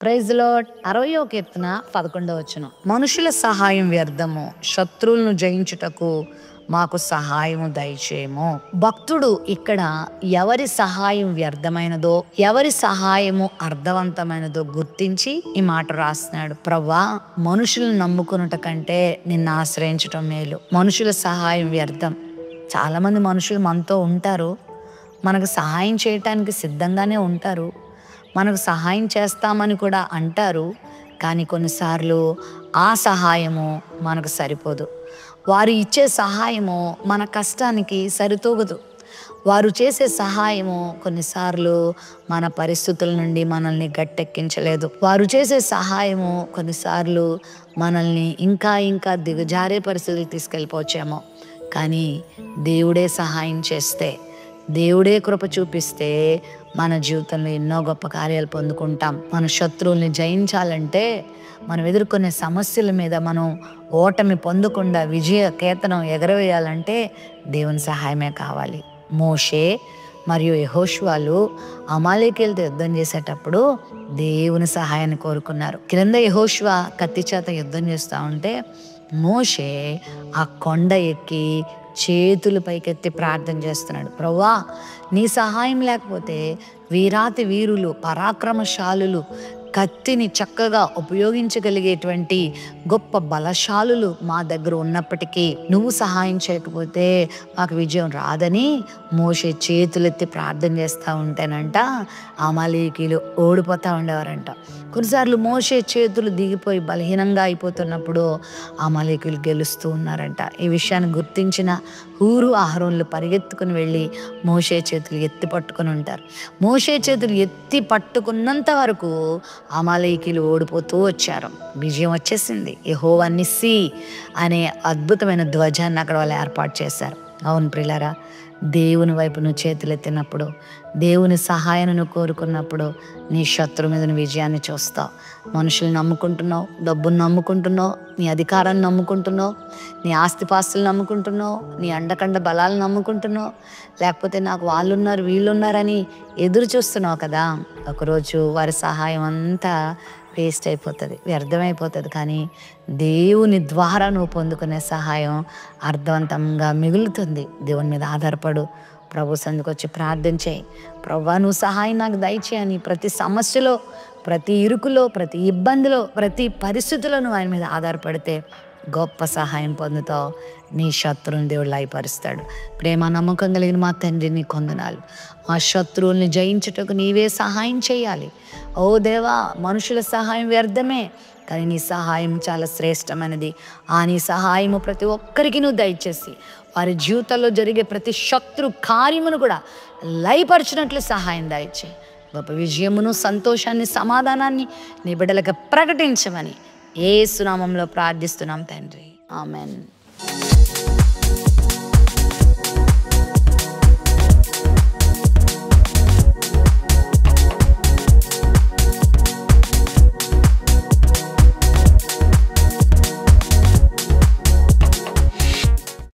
Praise lord. 60వ కీర్తన 11వ వచనం. మనుషుల సహాయం వ్యర్థము, శత్రువులను జయించుటకు మాకు సహాయము దయచేయము. భక్తుడు ఇక్కడ ఎవరి సహాయం వ్యర్థమైనదో, ఎవరి సహాయము అర్థవంతమైనదో గుర్తించి ఈ మాట రాస్తున్నాడు. ప్రవ్వా, మనుషులను నమ్ముకున్నట కంటే నిన్ను ఆశ్రయించటం మేలు. మనుషుల సహాయం వ్యర్థం. చాలా మంది మనుషులు మనతో ఉంటారు, మనకు సహాయం చేయటానికి సిద్ధంగానే ఉంటారు, మనకు సహాయం చేస్తామని కూడా అంటారు. కానీ కొన్నిసార్లు ఆ సహాయము మనకు సరిపోదు. వారు ఇచ్చే సహాయము మన కష్టానికి సరితూగదు. వారు చేసే సహాయము కొన్నిసార్లు మన పరిస్థితుల నుండి మనల్ని గట్టెక్కించలేదు. వారు చేసే సహాయము కొన్నిసార్లు మనల్ని ఇంకా ఇంకా దిగజారే పరిస్థితులు తీసుకెళ్ళిపోవచ్చేమో. కానీ దేవుడే సహాయం చేస్తే, దేవుడే కృప చూపిస్తే మన జీవితంలో ఎన్నో గొప్ప కార్యాలు పొందుకుంటాం. మన శత్రువుల్ని జయించాలంటే, మనం ఎదుర్కొనే సమస్యల మీద మనం ఓటమి పొందకుండా విజయ కేతనం ఎగరవేయాలంటే దేవుని సహాయమే కావాలి. మోషే మరియు యెహోషువలు అమాలేకీయులతో యుద్ధం చేసేటప్పుడు దేవుని సహాయాన్ని కోరుకున్నారు. క్రింద యెహోషువ కత్తి చేత యుద్ధం చేస్తూ ఉంటే మోషే ఆ కొండ ఎక్కి చేతులు పైకెత్తి ప్రార్థన చేస్తున్నాడు. ప్రభువా, నీ సహాయం లేకపోతే వీరాతి వీరులు, పరాక్రమశాలులు, కత్తిని చక్కగా ఉపయోగించగలిగేటువంటి గొప్ప బలశాలులు మా దగ్గర ఉన్నప్పటికీ నువ్వు సహాయం చేయకపోతే మాకు విజయం రాదని మోషే చేతులెత్తి ప్రార్థన చేస్తూ ఉంటేనంట అమాలేకీయులు ఓడిపోతూ ఉండేవారంట. కొన్నిసార్లు మోషే చేతులు దిగిపోయి బలహీనంగా అయిపోతున్నప్పుడు అమాలేకీయులు గెలుస్తూ ఉన్నారంట. ఈ విషయాన్ని గుర్తించిన హూరు, అహరోన్లు పరిగెత్తుకుని వెళ్ళి మోషే చేతులు ఎత్తి పట్టుకుని ఉంటారు. మోషే చేతులు ఎత్తి పట్టుకున్నంత వరకు అమాలేకీయులు ఓడిపోతూ వచ్చారు. విజయం వచ్చేసింది. యెహోవా నిస్సీ అనే అద్భుతమైన ధ్వజాన్ని అక్కడ వాళ్ళు ఏర్పాటు చేశారు. అవును ప్రియులారా, దేవుని వైపు నువ్వు చేతులెత్తినప్పుడు, దేవుని సహాయాన్ని నువ్వు కోరుకున్నప్పుడు నీ శత్రువు మీద నువ్వు విజయాన్ని చూస్తావు. మనుషుల్ని నమ్ముకుంటున్నావు, డబ్బును నమ్ముకుంటున్నావు, నీ అధికారాన్ని నమ్ముకుంటున్నావు, నీ ఆస్తిపాస్తులు నమ్ముకుంటున్నావు, నీ అండకండ బలాలను నమ్ముకుంటున్నావు, లేకపోతే నాకు వాళ్ళు ఉన్నారు వీళ్ళు ఉన్నారని ఎదురు చూస్తున్నావు కదా. ఒకరోజు వారి సహాయం అంతా వేస్ట్ అయిపోతుంది, వ్యర్థమైపోతుంది. కానీ దేవుని ద్వారా నువ్వు పొందుకునే సహాయం అర్థవంతంగా మిగులుతుంది. దేవుని మీద ఆధారపడు, ప్రభు సన్నిధికి వచ్చి ప్రార్థన చేయి. ప్రభువా, నువ్వు సహాయం నాకు దయచేయని ప్రతి సమస్యలో, ప్రతి ఇరుకులో, ప్రతి ఇబ్బందిలో, ప్రతి పరిస్థితుల్లో నువ్వు ఆయన మీద ఆధారపడితే గొప్ప సహాయం పొందుతావు. నీ శత్రువుని దేవుడు లయపరుస్తాడు. ప్రేమ నమ్మకం కలిగిన మా తండ్రి, నీ కొందనాలు. మా శత్రువుల్ని జయించుటకు నీవే సహాయం చేయాలి. ఓ దేవా, మనుషుల సహాయం వ్యర్థమే, కానీ నీ సహాయం చాలా శ్రేష్టమైనది. ఆ నీ సహాయము ప్రతి ఒక్కరికి నువ్వు దయచేసి వారి జీవితంలో జరిగే ప్రతి శత్రు కార్యమును కూడా లయపరిచినట్లు సహాయం దయచేయి. గొప్ప విజయమును, సంతోషాన్ని, సమాధానాన్ని నీ బిడ్డలకు ప్రకటించమని యేసు నామములో ప్రార్థిస్తున్నాం తండ్రి. ఆమెన్.